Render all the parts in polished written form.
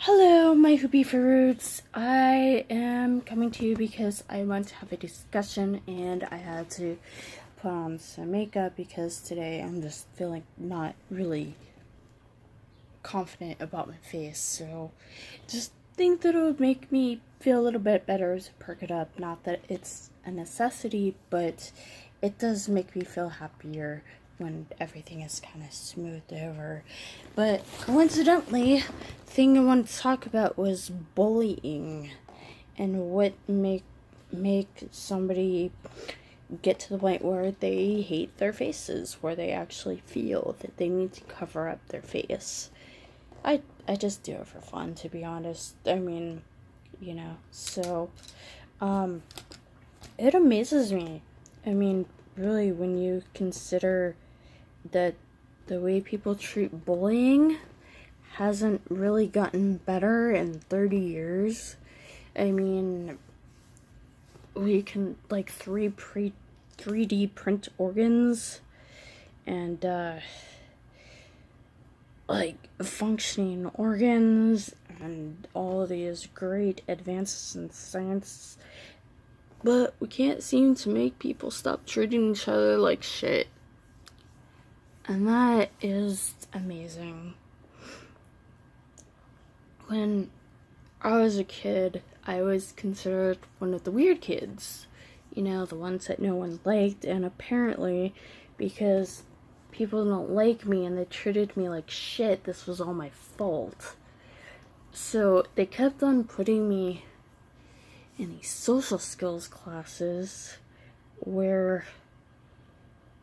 Hello, my Hoopy Fruits. I am coming to you because I want to have a discussion and I had to put on some makeup because today I'm just feeling not really confident about my face. So just think that it would make me feel a little bit better to perk it up. Not that it's a necessity, but it does make me feel happier when everything is kind of smoothed over. But coincidentally, the thing I wanted to talk about was bullying and what make somebody get to the point where they hate their faces, where they actually feel that they need to cover up their face. I just do it for fun, to be honest. I mean, so it amazes me. I mean, really, when you consider that the way people treat bullying hasn't really gotten better in 30 years. I mean, we can, like, 3D print organs and, like, functioning organs and all these great advances in science. But we can't seem to make people stop treating each other like shit. And that is amazing. When I was a kid, I was considered one of the weird kids. The ones that no one liked. And apparently, because people don't like me and they treated me like shit, this was all my fault. So they kept on putting me in these social skills classes where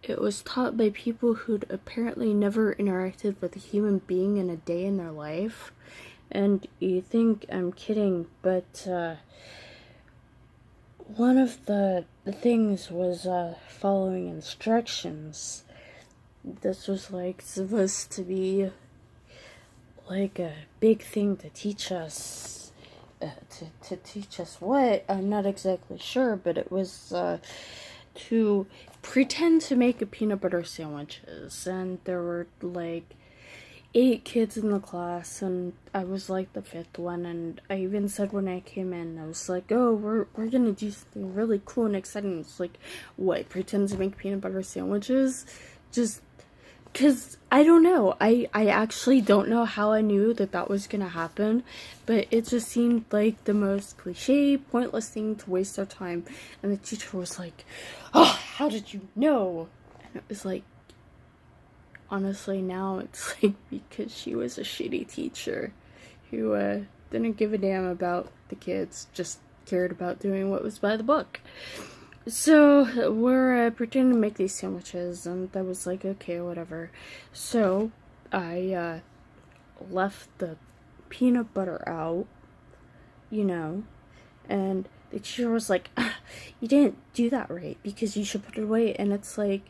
it was taught by people who'd apparently never interacted with a human being in a day in their life. And you think I'm kidding, but one of the things was following instructions. This was like supposed to be like a big thing to teach us. To teach us what? I'm not exactly sure, but it was to pretend to make a peanut butter sandwiches, and there were like 8 kids in the class, and I was like the 5th one, and I even said when I came in, I was like, oh, we're gonna do something really cool and exciting. It's like, what, pretend to make peanut butter sandwiches? Just because I don't know. I actually don't know how I knew that was gonna happen, but it just seemed like the most cliche, pointless thing to waste our time. And the teacher was like, oh, how did you know? And it was like, honestly, now it's like because she was a shitty teacher who didn't give a damn about the kids, just cared about doing what was by the book. So we're pretending to make these sandwiches, and I was like, okay, whatever. So I left the peanut butter out, and the teacher was like, you didn't do that right because you should put it away. And it's like,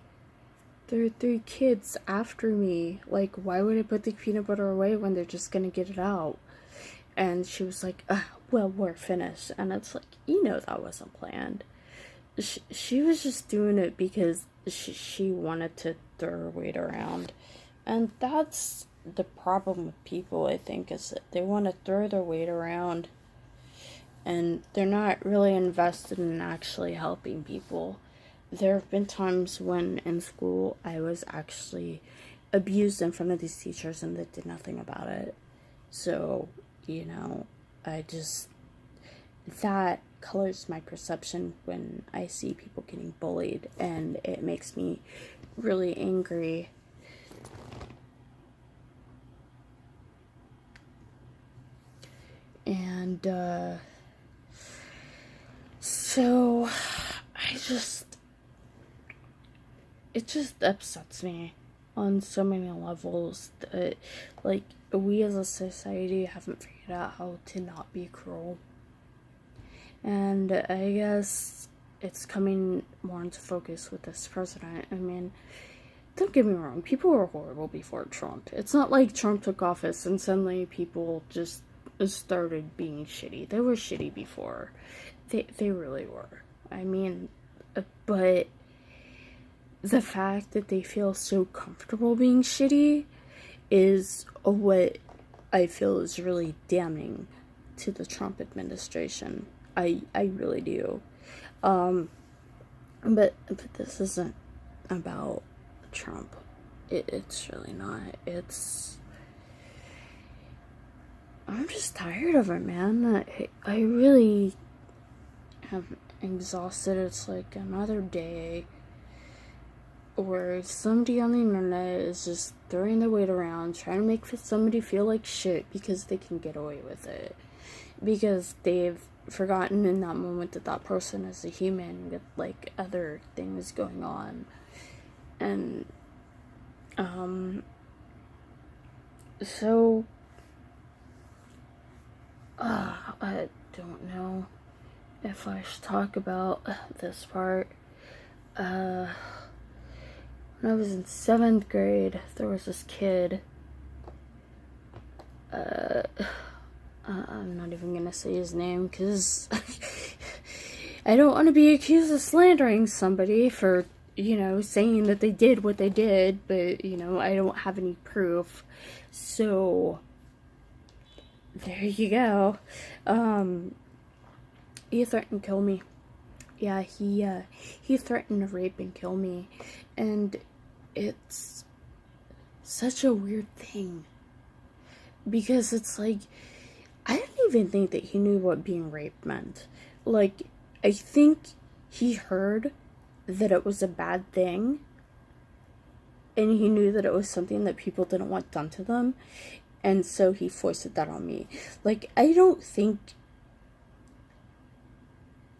there are 3 kids after me. Like, why would I put the peanut butter away when they're just gonna get it out? And she was like, well, we're finished. And it's like, that wasn't planned. She was just doing it because she wanted to throw her weight around. And that's the problem with people, I think, is that they want to throw their weight around and they're not really invested in actually helping people. There have been times when in school I was actually abused in front of these teachers and they did nothing about it. So, that colors my perception when I see people getting bullied, and it makes me really angry. And so it just upsets me on so many levels that, like, we as a society haven't figured out how to not be cruel. And I guess it's coming more into focus with this president. I mean, don't get me wrong, people were horrible before Trump. It's not like Trump took office and suddenly people just started being shitty. They were shitty before. They really were. I mean, but the fact that they feel so comfortable being shitty is what I feel is really damning to the Trump administration. I really do. But this isn't about Trump. It's really not. I'm just tired of it, man. I really am exhausted. It's like another day where somebody on the internet is just throwing their weight around, trying to make somebody feel like shit because they can get away with it. Because they've forgotten in that moment that that person is a human with, like, other things going on. And, so, I don't know if I should talk about this part. When I was in 7th grade, there was this kid, I'm not even gonna say his name, because I don't want to be accused of slandering somebody for, saying that they did what they did, but, I don't have any proof, so, there you go. He threatened to kill me. Yeah, he threatened to rape and kill me, and it's such a weird thing, because it's like, I didn't even think that he knew what being raped meant. Like, I think he heard that it was a bad thing, and he knew that it was something that people didn't want done to them, and so he foisted that on me. Like, I don't think,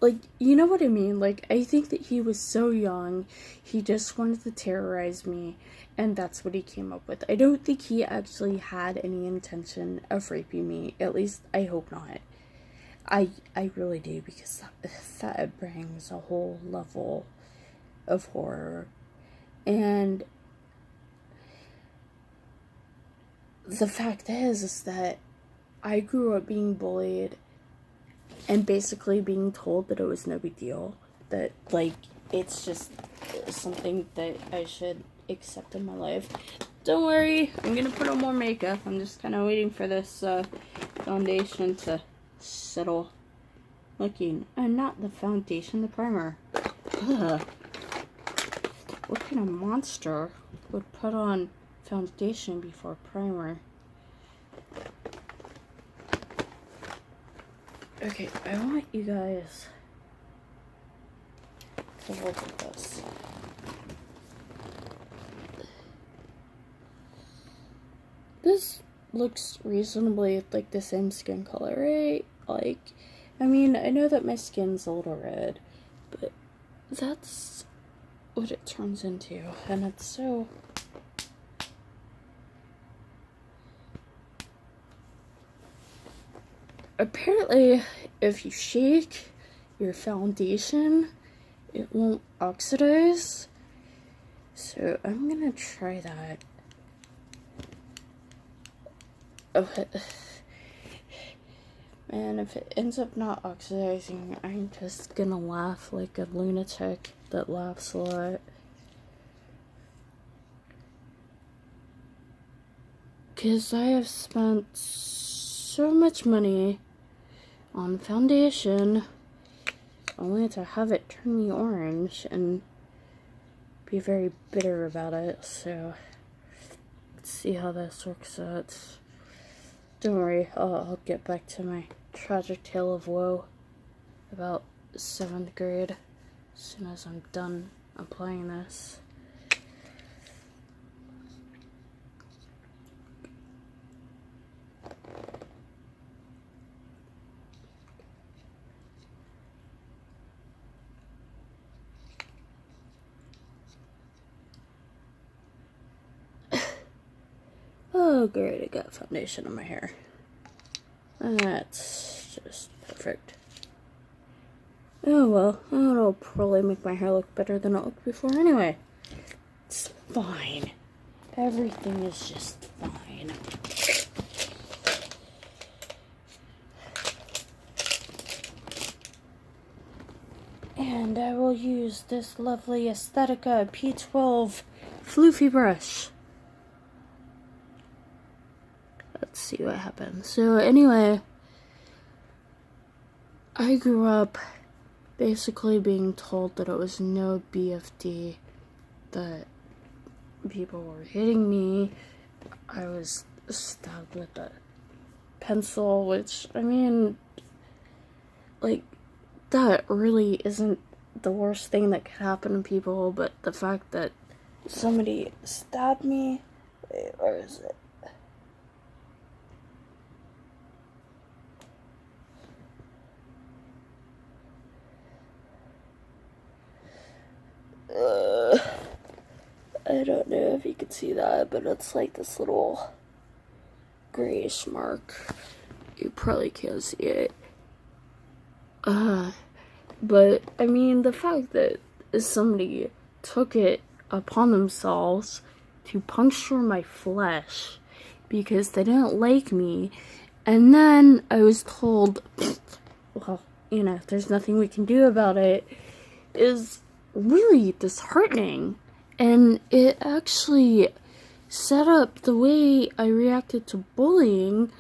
like, you know what I mean? Like, I think that he was so young, he just wanted to terrorize me, and that's what he came up with. I don't think he actually had any intention of raping me. At least, I hope not. I really do, because that brings a whole level of horror. And the fact is that I grew up being bullied and basically being told that it was no big deal. That, like, it's just something that I should accept in my life. Don't worry, I'm gonna put on more makeup. I'm just kind of waiting for this foundation to settle. Looking, and not the foundation, the primer. Ugh. What kind of monster would put on foundation before primer? Okay, I want you guys to look at this. This looks reasonably like the same skin color, right? Like, I mean, I know that my skin's a little red, but that's what it turns into, and it's so... Apparently, if you shake your foundation, it won't oxidize. So I'm gonna try that. Okay. Man, if it ends up not oxidizing, I'm just gonna laugh like a lunatic that laughs a lot. Because I have spent so much money on foundation only to have it turn me orange and be very bitter about it. So let's see how this works out. Don't worry, I'll get back to my tragic tale of woe about 7th grade as soon as I'm done applying this. Oh great, I got foundation on my hair. That's just perfect. Oh well, it'll probably make my hair look better than it looked before anyway. It's fine. Everything is just fine. And I will use this lovely Aesthetica P12 floofy brush. Let's see see what happened. So anyway, I grew up basically being told that it was no BFD, that people were hitting me. I was stabbed with a pencil, which, I mean, like, that really isn't the worst thing that could happen to people, but the fact that somebody stabbed me. Wait, where is it? I don't know if you can see that, but it's like this little grayish mark. You probably can't see it. But I mean, the fact that somebody took it upon themselves to puncture my flesh because they didn't like me, and then I was told, well, you know, there's nothing we can do about it, is really disheartening. And it actually set up the way I reacted to bullying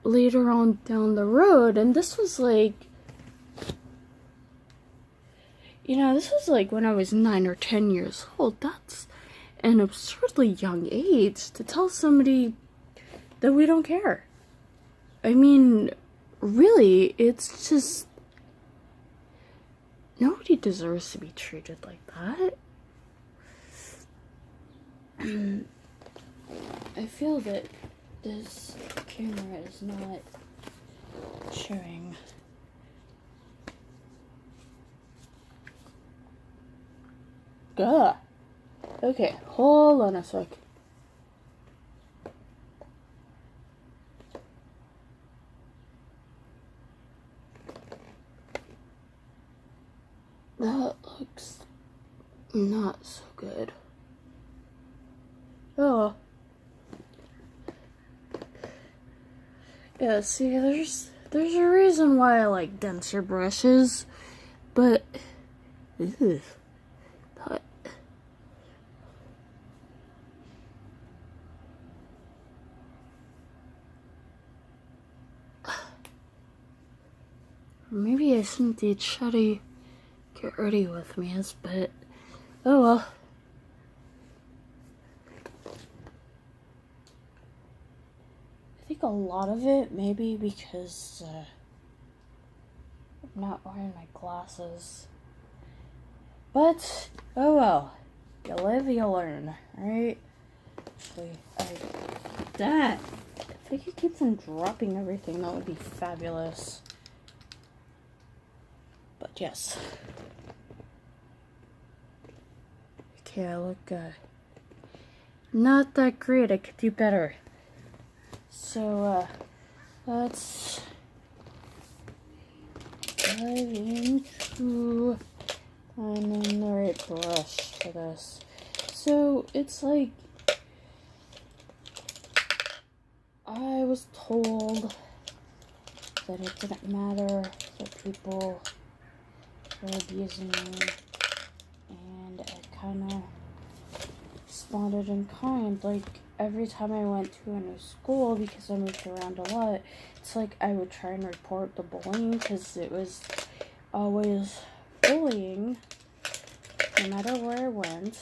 later on down the road. And this was like, you know, this was like when I was 9 or 10 years old. That's an absurdly young age to tell somebody that we don't care. I mean, really, it's just, nobody deserves to be treated like that. I feel that this camera is not showing. Gah. Okay, hold on a sec. That looks not so good. Oh. Yeah, see, there's a reason why I like denser brushes, but but maybe I shouldn't be chatty get ready with me, but oh well. I think a lot of it maybe because I'm not wearing my glasses. But oh well. You live, you learn, right? Actually, that. If I could keep from dropping everything, that would be fabulous. But yes. Okay, I look not that great. I could do better. So, let's dive into finding the right brush for this. So, it's like, I was told that it didn't matter that people were abusing me, and I kind of responded in kind. Like, every time I went to a new school, because I moved around a lot, it's like I would try and report the bullying, because it was always bullying. No matter where I went,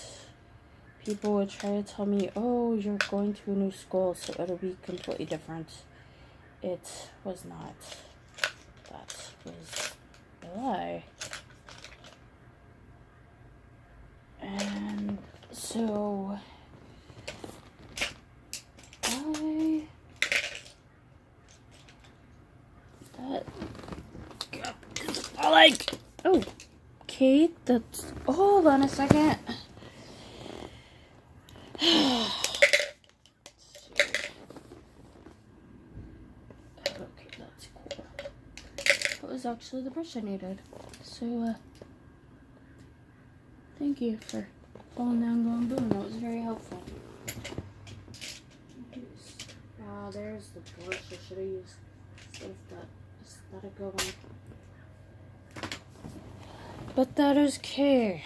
people would try to tell me, oh, you're going to a new school, so it'll be completely different. It was not. That was a lie. And so oh, Kate, that's, hold on a second. Okay, that's cool. That was actually the brush I needed. So, thank you for falling down, going boom. That was very helpful. There's the brush I should have used instead of that aesthetic one. But that is okay.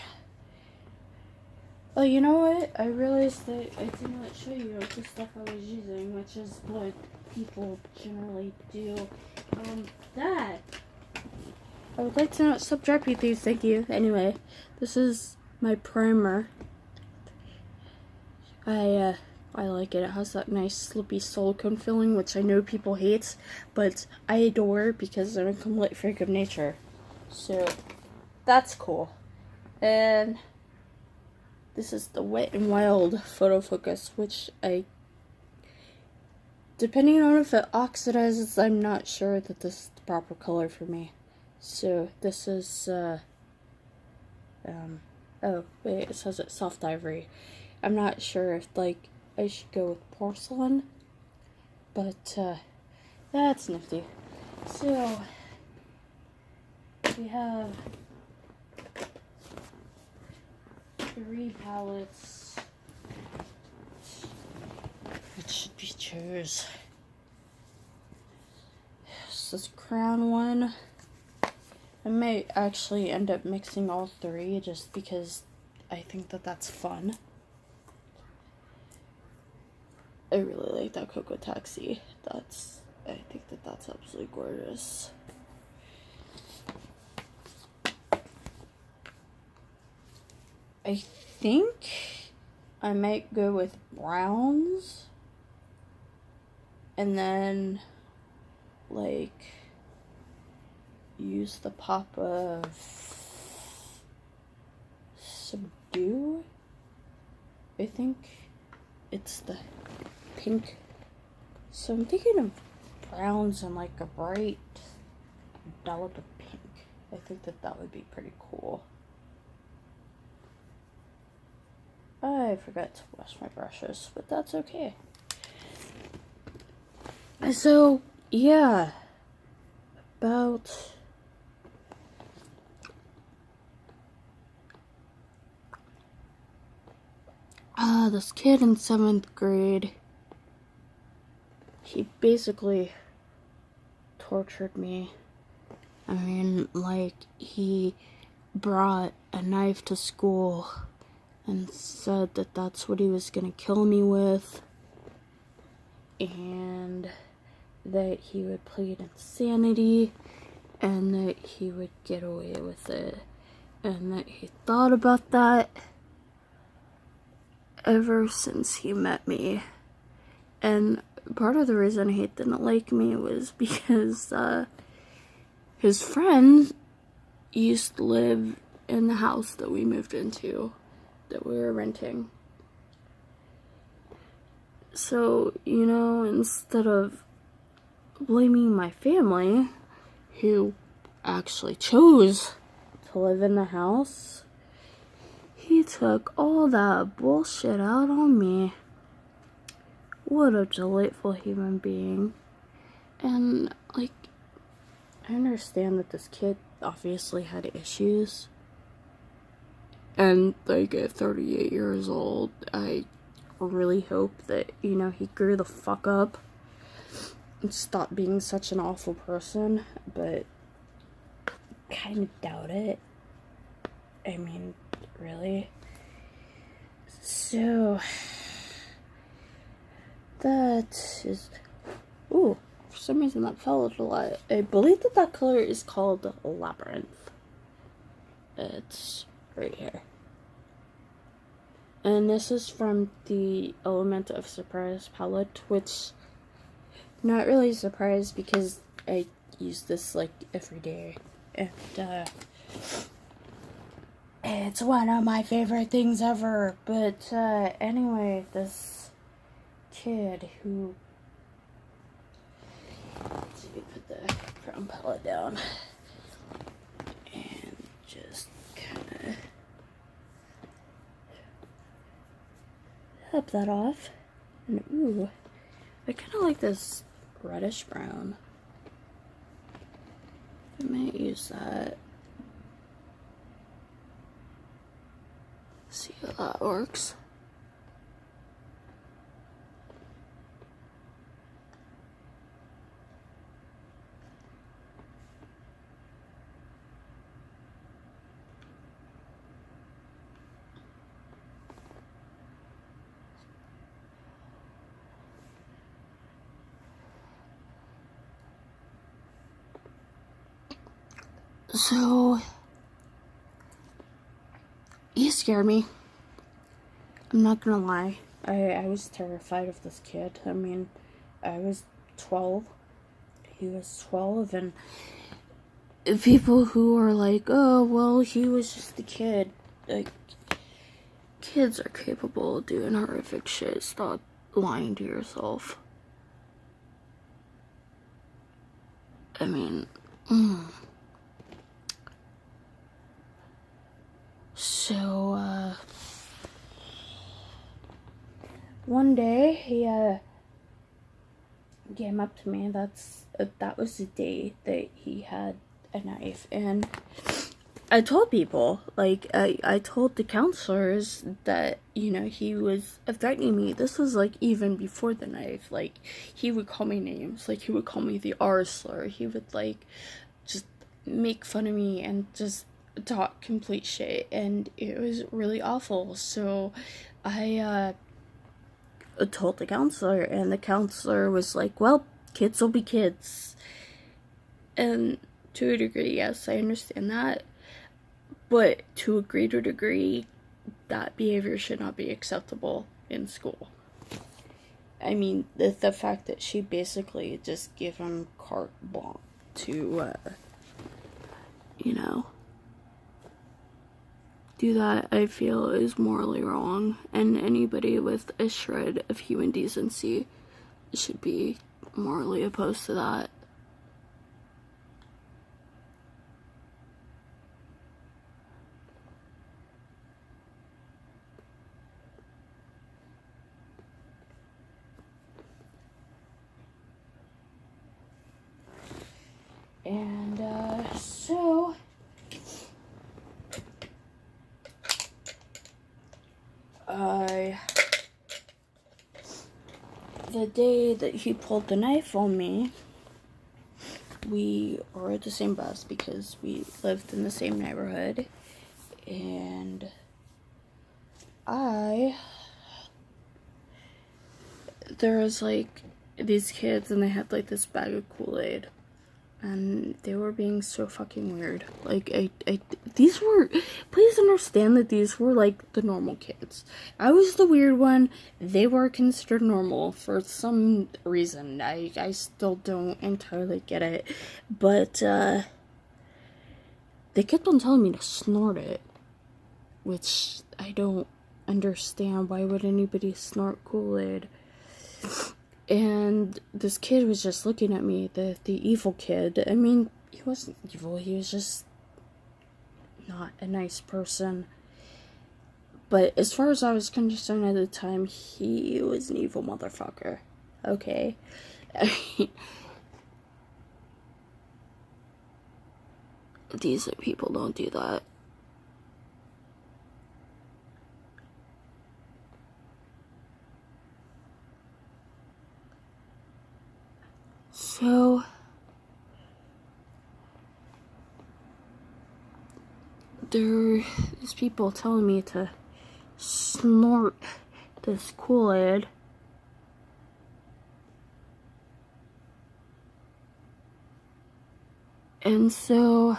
Oh, you know what? I realized that I did not show you the stuff I was using, which is what people generally do. That. I would like to not subtract with these, thank you. Anyway, this is my primer. I like it. It has that nice slippy silicone filling, which I know people hate, but I adore because I'm a complete freak of nature. So, that's cool. And this is the Wet n Wild Photo Focus, which depending on if it oxidizes, I'm not sure that this is the proper color for me. So, this is, oh, wait, it says it's soft ivory. I'm not sure if, like, I should go with porcelain, but, that's nifty. So, we have 3 palettes, which should be chairs. This is crown one. I might actually end up mixing all 3 just because I think that that's fun. I really like that Cocoa Taxi. I think that that's absolutely gorgeous. I think I might go with browns. And then, like, use the pop of Subdue. I think it's the pink. So I'm thinking of browns and like a bright dollop of pink. I think that that would be pretty cool. I forgot to wash my brushes, but that's okay. So, yeah. About this kid in 7th grade, he basically tortured me. I mean, like, he brought a knife to school and said that that's what he was gonna kill me with, and that he would plead insanity, and that he would get away with it, and that he thought about that ever since he met me. And part of the reason he didn't like me was because his friend used to live in the house that we moved into, that we were renting. So, you know, instead of blaming my family, who actually chose to live in the house, he took all that bullshit out on me. What a delightful human being. And, like, I understand that this kid obviously had issues. And, like, at 38 years old, I really hope that, you know, he grew the fuck up and stopped being such an awful person. But, kind of doubt it. I mean, really? So, that is... Ooh, for some reason that fell a lot. I believe that that color is called Labyrinth. It's right here. And this is from the Element of Surprise palette, which, not really surprised because I use this, like, every day. And, it's one of my favorite things ever. But, anyway, this kid who... Let's see, put the crown palette down. And just kind of tap that off. And, ooh, I kind of like this reddish brown. I might use that. See how that works. So, he scared me. I'm not gonna lie. I was terrified of this kid. I mean, I was 12. He was 12, and people who are like, oh, well, he was just a kid. Like, kids are capable of doing horrific shit. Stop lying to yourself. I mean, So, one day he came up to me. That was the day that he had a knife, and I told people, like, I told the counselors that, you know, he was threatening me. This was, like, even before the knife. Like, he would call me names. Like, he would call me the R slur. He would, like, just make fun of me and just talk complete shit. And it was really awful. So, I, told the counselor, and the counselor was like, well, kids will be kids. And to a degree, yes, I understand that. But to a greater degree, that behavior should not be acceptable in school. I mean, the fact that she basically just gave him carte blanche to, you know, do that, I feel is morally wrong. And anybody with a shred of human decency should be morally opposed to that. And, so, the day that he pulled the knife on me, we rode the same bus because we lived in the same neighborhood, and there was, like, these kids, and they had, like, this bag of Kool-Aid, and they were being so fucking weird. Like, these were, please understand that these were, like, the normal kids. I was the weird one. They were considered normal for some reason. I still don't entirely get it. But, they kept on telling me to snort it, which I don't understand. Why would anybody snort Kool-Aid? And this kid was just looking at me, the evil kid. I mean, he wasn't evil, he was just not a nice person. But as far as I was concerned at the time, he was an evil motherfucker. Okay? Decent people don't do that. So, there's people telling me to snort this Kool-Aid. And so,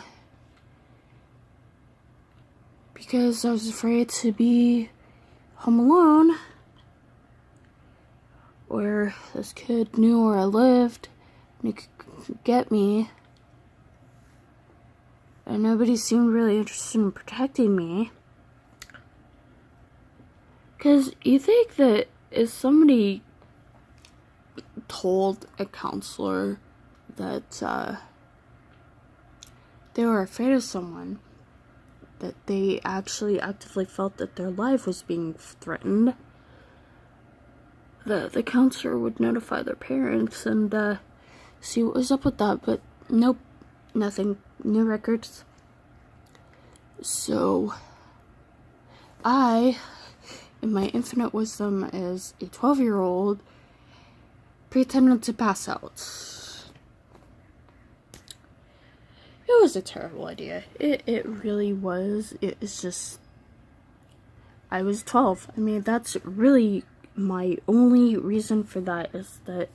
because I was afraid to be home alone, where this kid knew where I lived, and he could get me, and nobody seemed really interested in protecting me. Because you think that if somebody told a counselor that they were afraid of someone, that they actually actively felt that their life was being threatened, the counselor would notify their parents and see what was up with that. But nope, nothing, no records. So I, in my infinite wisdom as a 12-year-old, pretended to pass out. It was a terrible idea. It really was. It's just, I was 12. I mean, that's really my only reason for that, is that